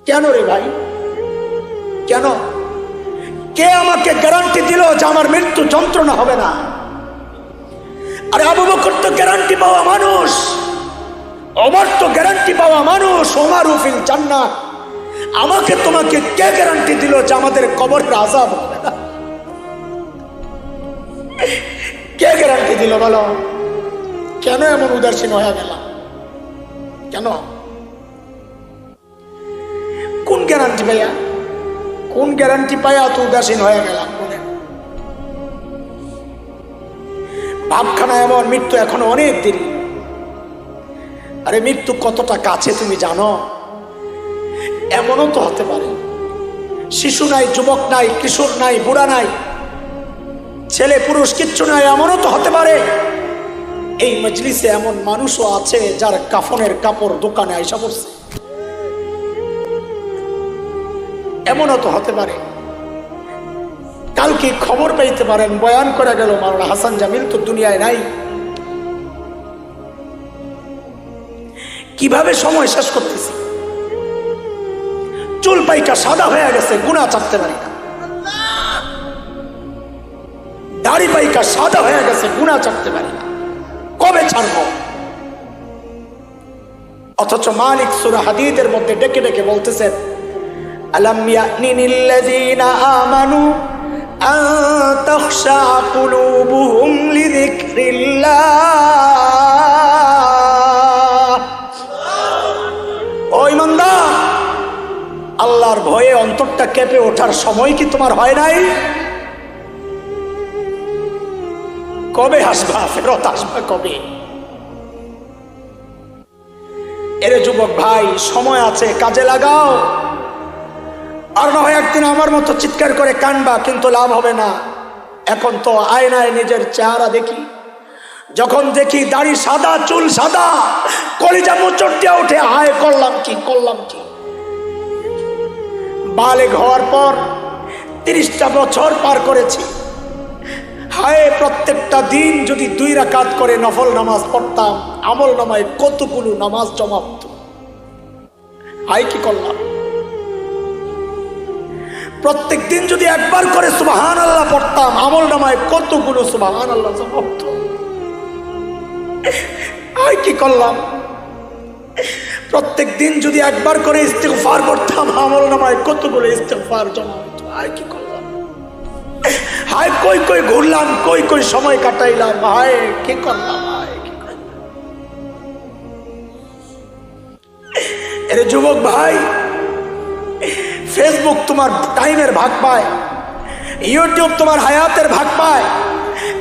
কেন রে ভাই, কেন? কে আমাকে গ্যারান্টি দিল যে আমার মৃত্যু যন্ত্রণা হবে না? আরে আবু বকর তো গ্যারান্টি পাওয়া মানুষ, ওমর তো গ্যারান্টি পাওয়া মানুষ, ওমরু ফিল জান্নাহ। আমাকে তোমাকে কে গ্যারান্টি দিল যে আমাদের কবরের আযাব হবে না? কে গ্যারান্টি দিল বলো? কেন এমন উদাসীন হয়ে গেলাম? কেন? কোন গ্যারান্টি পাইয়া, কোন গ্যারান্টি পাইয়া তো উদাসীন হয়ে গেলাম? ভাবখানা এমন, মৃত্যু এখনো অনেক দেরি। আরে মৃত্যু কতটা কাছে তুমি জানো? এমনও তো হতে পারে শিশু নাই, যুবক নাই, কিশোর নাই, বুড়া নাই, ছেলে পুরুষ কিচ্ছু নাই। এমনও তো হতে পারে এই মজলিসে এমন মানুষও আছে যার কাফনের কাপড় দোকানে আইসা পড়ছে। এমনও তো হতে পারে কালকে খবর পাইতে পারেন বয়ান করে গেল মাওলানা হাসান জামিল তো দুনিয়ায় নাই। কিভাবে সময় শেষ করতেছি? চুল পাইকা সাদা হয়ে গেছে, গুনাহ ছাড়তে পারি না। দাড়ি পাইকা সাদা হয়ে গেছে, গুনাহ ছাড়তে পারি না। কবে ছাড়বো? অথচ মালিক সূরা হাদীদের মধ্যে ডেকে ডেকে বলতেছেন, আলাম ইয়ানিল্লাযীনা আমানু আন তাখশা কুলুবুহুম লিযিকরিল্লাহ। ও ঈমানদার, আল্লাহর ভয়ে অন্তরটা কেঁপে ওঠার সময় কি তোমার হয় নাই? কবে আসবা? ফেরত আসবা কবে? এরে যুবক ভাই, সময় আছে, কাজে লাগাও। আর না হয় একদিন আমার মতো চিৎকার করে কানবা, কিন্তু লাভ হবে না। এখন তো আয়নায় নিজের চেহারা দেখি, যখন দেখি দাড়ি সাদা, চুল সাদা, কলিজা মোচড় দিয়ে উঠে, হায় করলাম কি, করলাম কি। বালেগ হওয়ার পর 30টা বছর পার করেছি, হায় প্রত্যেকটা দিন যদি 2 রাকাত করে নফল নামাজ পড়তাম, আমল নামায় কতগুলো নামাজ জমা হতো। হায় কি করলাম। প্রত্যেক দিন যদি একবার করে সুবহানাল্লাহ পড়তাম, আমল নামায় কতগুলো সুবহানাল্লাহ জমা হতো। হায় কি করলাম। প্রত্যেক দিন যদি একবার করে ইস্তিগফার করতাম, আমল নামায় কতগুলো ইস্তিগফার জমা হতো। হায় কি করলাম। হায় কই কই ঘুরলাম, কই কই সময় কাটাইলাম। হায় কি করলাম, হায় কি করলাম। এরে যুবক ভাই, ফেসবুক তোমার টাইমের ভাগ পায়, ইউটিউব তোমার হায়াতের ভাগ পায়,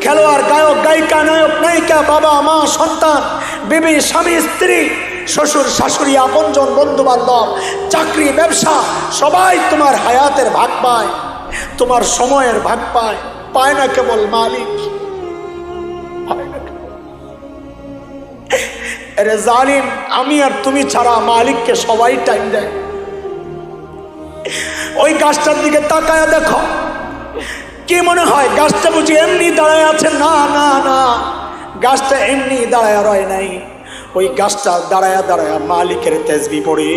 খেলোয়াড়, গায়ক, গায়িকা, নায়ক, নায়িকা, বাবা মা, সন্তান, বিবি, স্বামী, স্ত্রী, শ্বশুর শাশুড়ি, আপনজন, বন্ধু বান্ধব, চাকরি, ব্যবসা, সবাই তোমার হায়াতের ভাগ পায়, তোমার সময়ের ভাগ পায়। পায় না কেবল মালিক। আরে জালিম, আমি আর তুমি ছাড়া মালিককে সবাই টাইম দেয়। ওই গাছটার দিকে তাকায়া দেখো, কি মনে হয় গাছটা বুঝি এমনি দাঁড়ায় আছে? না না না, গাছটা এমনি দাঁড়ায় রয় নাই। ওই গাছটা দাঁড়ায়া দাঁড়ায়া মালিকের তাসবিহ পড়ে।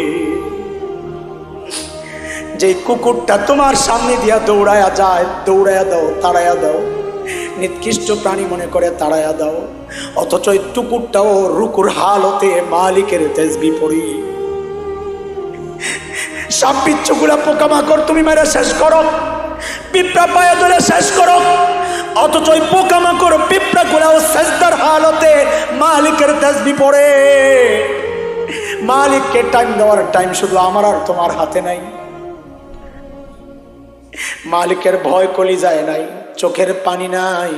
যে কুকুরটা তোমার সামনে দিয়া দৌড়ায়া যায়, দৌড়ায়া দাও, তাড়ায়া দাও, নিকৃষ্ট প্রাণী মনে করে তাড়ায়া দাও। অথচ ওই কুকুরটাও রুকুর হালতে মালিকের তাসবিহ পড়ে। সাপ বিচ্ছুগুলা পোকামাকড় তুমি মেরে শেষ করো, পিঁপড়া পায়ে ধরে শেষ করো, অথচ ওই পোকামাকড় পিঁপড়া গুলাও সেজদার হালতে মালিকের তাসবিহ পড়ে। মালিককে টাইম দেওয়ার টাইম শুধু আমার আর তোমার হাতে নাই। মালিকের ভয় কলিজায় নাই, চোখের পানি নাই,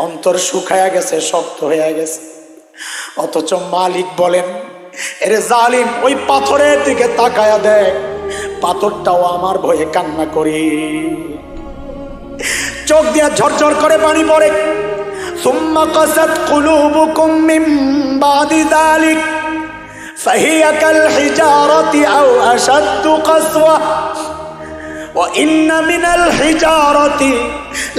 অন্তর শুকায়া গেছে, শক্ত হয়ে গেছে। অথচ মালিক বলেন, এরে জালিম, ওই পাথরের দিকে তাকায়া দেখ, পাথরটাও আমার ভয়ে কান্না করি। চোখ দিয়া ঝরঝর করে পানি পড়ে। সুম্মা কাসাত কুলুবুকুম মিন বাদি যালিক ফাহিয়া কাল হিজারাতি আও আশাদ্দু কাসওয়া ওয়া ইন্না মিনাল হিজারাতি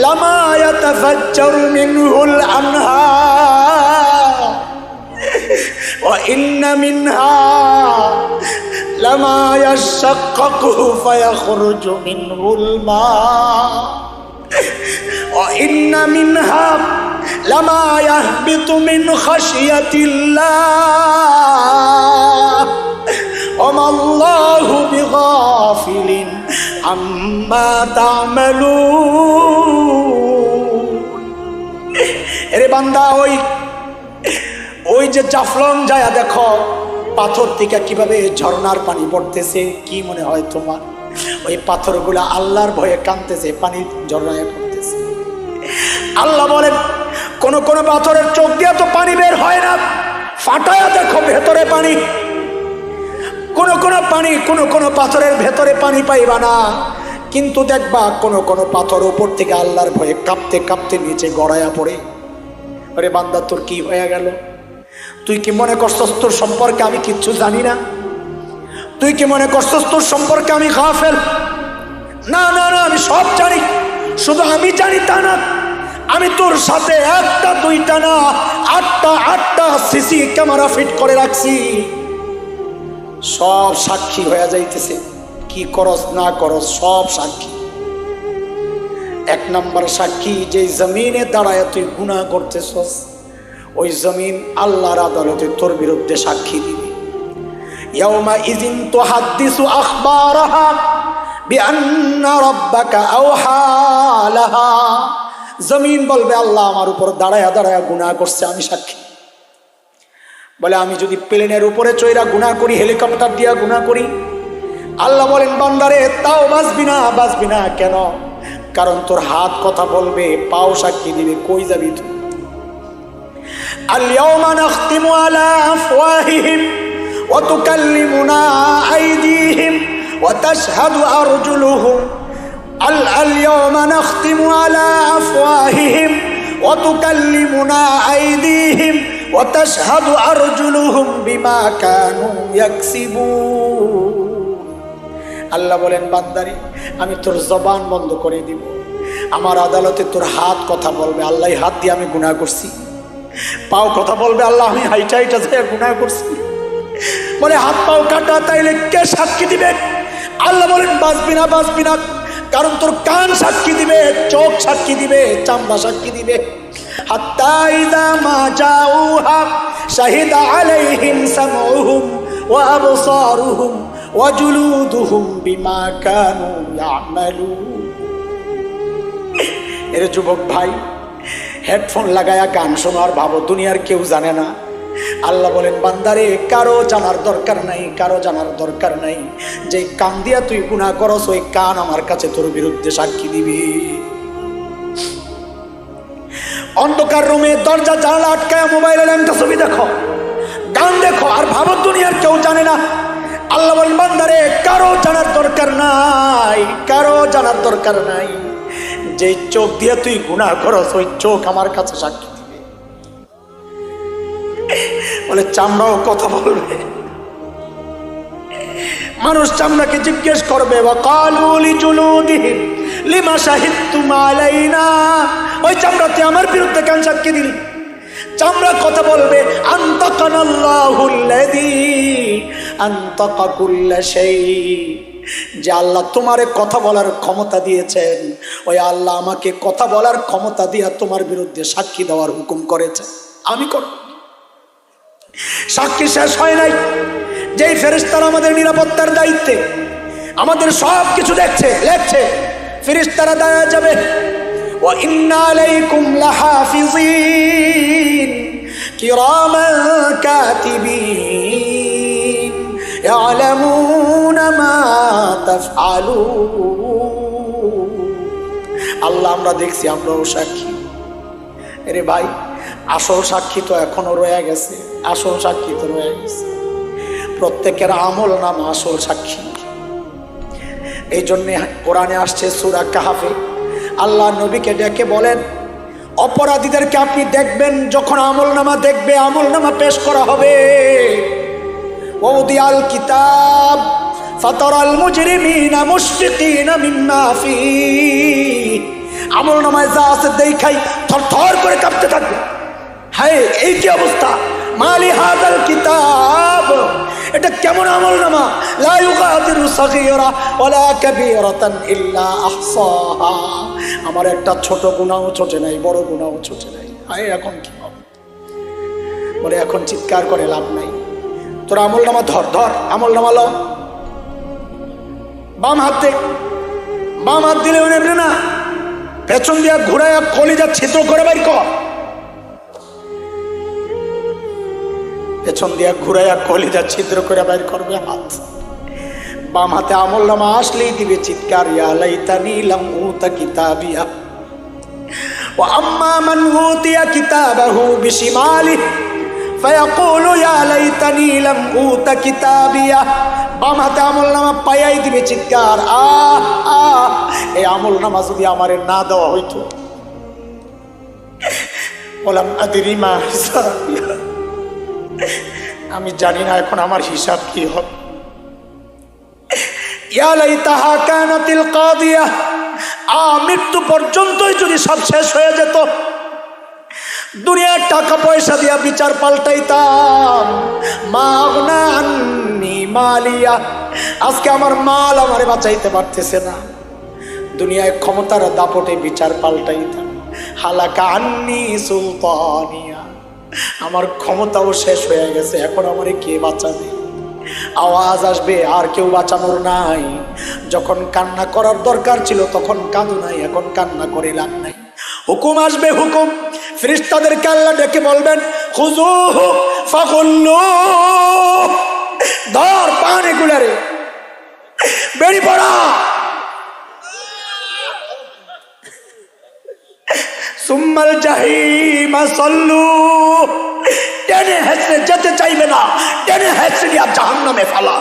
লামা ইয়াতাফাজ্জারু মিনহুল আনহার। ওয়া ইন্না মিনহা লামা ইয়াশাক্কাকু ফায়াখরুজু মিনহুল মা ওয়া ইন্না মিনহা লামা ইয়াহবিতু মিন খাশিয়াতিল্লাহ ওয়া মাল্লাহু বিগাফিলিন আম্মা তা'মালুন। এরে বান্দা, ওই যে জাফলং যায় দেখো পাথর থেকে কিভাবে ঝর্ণার পানি পড়তেছে, কি মনে হয় তোমার? ওই পাথরগুলা আল্লাহর ভয়ে কাঁদতেছে, পানি ঝর্ণায় পড়তেছে। আল্লাহ বলেন কোন কোন পাথরের চোখ দিয়ে তো পানি বের হয় না, ফাটায়া দেখো ভেতরে পানি। কোন কোন পাথরের ভেতরে পানি পাইবা না, কিন্তু দেখবা কোন কোন পাথর উপর থেকে আল্লাহর ভয়ে কাঁপতে কাঁপতে নিচে গড়াইয়া পড়ে। আরে বান্দা, তোর কি হয়ে গেল? তুই কি মনে করছস তোর সম্পর্কে আমি কিচ্ছু জানি না? তুই কি মনে করছস তোর সম্পর্কে আমি গাফেল? না না না, আমি সব জানি। শুধু আমি জানি তা না, আমি তোর সাথে একটা দুইটা না আটটা সিসি ক্যামেরা ফিট করে রাখছি। সব সাক্ষী হয়ে যাইতেছে, কি করস না করস সব সাক্ষী। এক নম্বর সাক্ষী, যে জমিনে দাঁড়ায় তুই গুনাহ করতেছস, ওই জমিন আল্লাহর আদালতে তোর বিরুদ্ধে সাক্ষী দিবে। ইয়াউমা ইযিন তুহাদ্দিসু আখবারাহা বিআন্না রাব্বাকা আওহা লাহা। জমিন বলবে আল্লাহ আমার উপর দাঁড়ায়া দাঁড়ায়া গুনাহ করছে, আমি সাক্ষী। বলে আমি যদি প্লেনের উপরে চইরা গুনাহ করি, হেলিকপ্টার দিয়া গুনাহ করি, আল্লাহ বলেন বান্দারে তাও বাঁচবি না। কেন? কারণ তোর হাত কথা বলবে, পাও সাক্ষী দিবে। কই যাবি তুই? আল-ইয়াওমা নাখতিমু আলা আফওয়াহিহিম ওয়া তুকাল্লিমুনা আইদিহিম ওয়া তাশহাদু আরজুলুহুম। আল-ইয়াওমা নাখতিমু আলা আফওয়াহিহিম ওয়া তুকাল্লিমুনা আইদিহিম ওয়া তাশহাদু আরজুলুহুম বিমা কানু ইয়াকসিবুন। আল্লাহ বলেন বান্দারে আমি তোর জবান বন্ধ করে দিব, আমার আদালতে তোর হাত কথা বলবে, আল্লাহ হাত দিয়ে আমি গুনাহ করছি। পাও কথা বলবে, আল্লাহ আমি হাইটা যে গুনাহ করছি। বলে হাত পাও কাটা, তাইলে কে সাক্ষী দিবে? আল্লাহ বলেন বাঁচবি না, কারণ তোর কান সাক্ষী দিবে, চোখ সাক্ষী দিবে, চামড়া সাক্ষী দিবে। হাত্তা ইযা মা জাউহা শাহিদা আলাইহিম সামউহুম ওয়া আবসারুহুম ওয়া জুলুদুহুম বিমা কানু ইয়ামালুন। এরে যুবক ভাই, হেডফোন লাগায়া গান শোনার ভাবো দুনিয়ার কেউ জানে না। আল্লাহ বলেন বান্দারে কারো জানার দরকার নাই। যে কান দিয়া তুই গুনাহ করস, ওই কান আমার কাছে তোর বিরুদ্ধে সাক্ষী দিবি। অন্ধকার রুমে দরজা জানালা আটকায় মোবাইলে একটা ছবি দেখো, গান দেখো, আর ভাবো দুনিয়ার কেউ জানে না। আল্লাহ বলেন বান্দারে কারো জানার দরকার নাই। যে চোখ দিয়ে তুই গুনাহ করস, ওই চোখ আমার কাছে সাক্ষী দিবে। বলে চামড়াও কথা বলবে। মানুষ চামড়াকে জিজ্ঞেস করবে, ওয়াকালু লিজুলুদিহিম লিমা শাহিদতুম আলাইনা। ওই চামড়াতে আমার বিরুদ্ধে কেন সাক্ষী দিলি? চামড়া কথা বলবে, আনতাকানাল্লাহুল্লাযী আনতাকা কুল্লা শাই। যে আল্লাহ তোমারে কথা বলার ক্ষমতা দিয়েছেন, ওই আল্লাহ আমাকে কথা বলার ক্ষমতা দিয়ে তোমার বিরুদ্ধে সাক্ষী দেওয়ার হুকুম করেছে, আমি করব। সাক্ষী শেষ হয় নাই। যেই ফেরেশতারা আমাদের নিরাপত্তার দায়িত্বে, আমাদের সব কিছু দেখছে লেখছে, ফেরেশতারা দাঁড়ায় যাবে, ওয়া ইন্না আলাইকুম লাহাফিজিন কিরামান কাতিবিন ইয়ালামুনা মা তাফআলুন। আল্লাহ আমরা দেখছি, আমরাও সাক্ষী। আরে ভাই, আসল সাক্ষী তো এখনো রয়ে গেছে, প্রত্যেকের আমল নামা আসল সাক্ষী। এই জন্যে কোরআনে আসছে সূরা কাহফে, আল্লাহ নবীকে ডেকে বলেন অপরাধীদেরকে আপনি দেখবেন, যখন আমল নামা দেখবে, আমল নামা পেশ করা হবে, ওয়াউদিয়াল কিতাব ফাতারাল মুজরিমিনা মুশফিকিনা মিম্মা ফীহি। আমল নামায় যা আছে দেখাই থরথর করে কাঁপতে থাকবে। হায়, এই কি অবস্থা! মালি হাযাল কিতাব, এটা কেমন আমলনামা? লা ইউগাদিরু সাগীরা ওয়ালা কাবীরাতান ইল্লা আহসাহা। আমার একটা ছোট গুনাহ ছোটে নাই, বড় গুনাহ ছোটে নাই। আয় এখন কি হবে? বলে এখন চিৎকার করে লাভ নাই। তোর আমলনামা ধর, ধর আমলনামা ল। বাম হাত দে। বাম হাত দিলে নেবে না, পেছন দিয়া ঘুরাইয়া কলিজা ছিদ্র করে বাইর কর। পেছন দিয়া ঘুরাইয়া কলিজা ছিদ্র করে বাইর করবে হাত। বাম হাতে আমলনামা আসলেই দিবে চিৎকার, ইয়া লাইতানি লাম উতা কিতাবিয়া ওয়া আম্মা মান উতিয়া কিতাবাহু বিশিমালিহি ফায়াকুলু ইয়া লাইতানি লাম উতা কিতাবিয়া। বাম হাতে আমলনামা পাইয়াই দিবে চিৎকার, আহ আহ, এই আমলনামা যদি আমারে না দেওয়া হইতো। বললাম আদিরি মা হিসাবিয়া, আমি জানি না এখন আমার হিসাব কি হবে। ইয়া লাইতাহা কানাতিল কাদিয়া, মৃত্যু পর্যন্তই যদি সব শেষ হয়ে যেত, দুনিয়ার টাকা পয়সা দিয়া বিচার পাল্টাইতাম। মা আগনা আন্নি মালিয়া, আজকে আমার মাল আমারে বাঁচাইতে পারতেছে না, দুনিয়ায় ক্ষমতার দাপটে বিচার পাল্টাইতাম। হালাকা আন্নি সুলতানিয়া, আমার ক্ষমতাও শেষ হয়ে গেছে, এখন আমারে কে বাঁচাবে? আওয়াজ আসবে, আর কেউ বাঁচানোর নাই। যখন কান্না করার দরকার ছিল তখন কাঁদো নাই, এখন কান্না করে লাভ নাই। হুকুম আসবে, হুকুম। ফেরেশতাদেরকে আল্লাহ ডেকে বলবেন, খুযুহু ফাগুল্লুহু, ধর পানে গুলারে বেরি পড়া। সুম্মাল জাহিমা সাল্লু, টেনে হেসে যেতে চাইবে না, টেনে হেসে দিয়া জাহান্নামে ফেলা।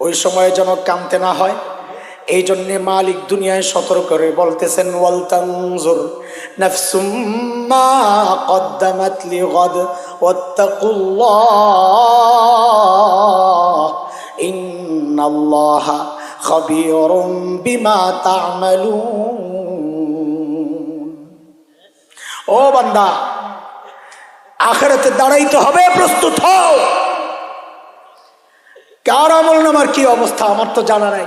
ওই সময় যেন কামতে না হয়, এই জন্য মালিক দুনিয়ায় সতর্ক করে বলতেছেন, ওয়াল তানজুর নাফসুম মা কদ্দামাত লিগাদ ওয়াত্তাকুল্লাহ ইন্নাল্লাহা খাবীরুম বিমা তা'মালুন। ও বান্দা, আখিরাতে দাঁড়াইতে হবে, প্রস্তুত হও। কার আমলনামার কি অবস্থা আমার তো জানা নাই।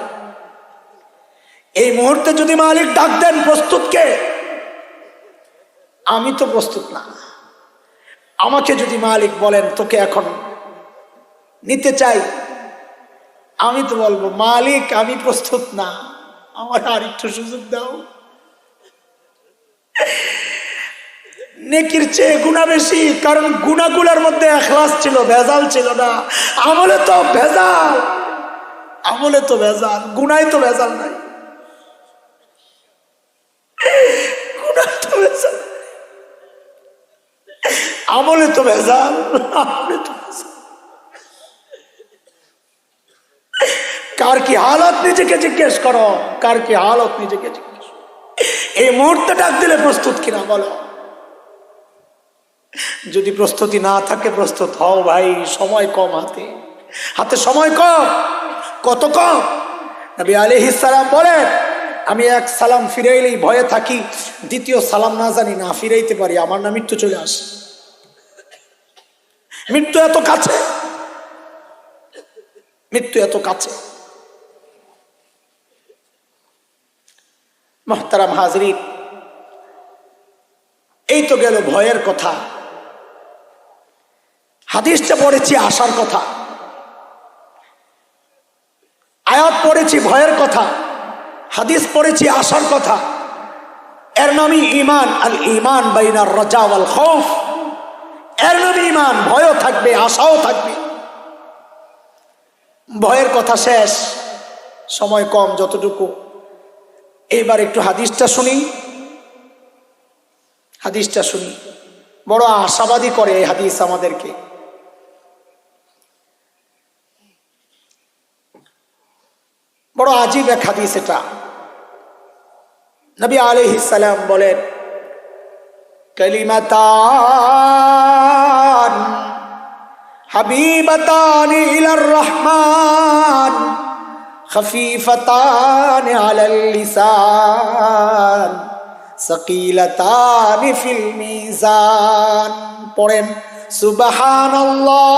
এই মুহূর্তে যদি মালিক ডাক দেন, প্রস্তুত কে? আমি তো প্রস্তুত না। আমাকে যদি মালিক বলেন তোকে এখন নিতে চাই, আমি তো বলবো মালিক আমি প্রস্তুত না, আমার আর একটু সুযোগ দাও। নেকির চেয়ে গুনাহ বেশি, কারণ গুনাহগুলোর মধ্যে ইখলাস ছিল, ভেজাল ছিল না। আমলে তো ভেজাল, আমলে তো ভেজাল, গুনাহে তো ভেজাল নাই। গুনাহ তো ভেজাল, আমলে তো ভেজাল, আমলে তো ভেজাল। কার কি হালত নিজেকে জিজ্ঞেস করো, কার কি হালত নিজেকে জিজ্ঞেস। এই মুহূর্তে ডাক দিলে প্রস্তুত কিনা বলো। যদি প্রস্তুতি না থাকে, প্রস্তুত হও ভাই, সময় কম, হাতে হাতে সময় কম। কত কম? নবী আলাইহিস সালাম বলেন, আমি এক সালাম ফিরাইলেই ভয়ে থাকি, দ্বিতীয় সালাম না জানি না ফিরাইতে পারি, আমার না মৃত্যু চলে আসে। মৃত্যু এত কাছে, মৃত্যু এত কাছে। মুহতারাম হাজরিন, এই তো গেল ভয়ের কথা। হাদিসটা পড়েছি আশার কথা, আয়াত পড়েছি ভয়ের কথা, হাদিস পড়েছি আশার কথা। এর নামই ঈমান। আল ঈমান বাইনার রাজা ওয়াল খাউফ। এর নামই ঈমান। ভয়ও থাকবে, আশাও থাকবে। ভয়ের কথা শেষ, সময় কম যতটুকু। এইবার একটু হাদিসটা শুনি, হাদিসটা শুনি। বড় আশাবাদী করে এই হাদিস আমাদেরকে। বড় আজীব এক হাদিস এটা। নবী আলাইহিস সালাম বলেন, কালিমাতান হাবিবাতান ইলার রহমান খফীফাতান আলাল লিসান সাকিলাতান ফিল মিজান। পড়েন সুবহানাল্লাহ।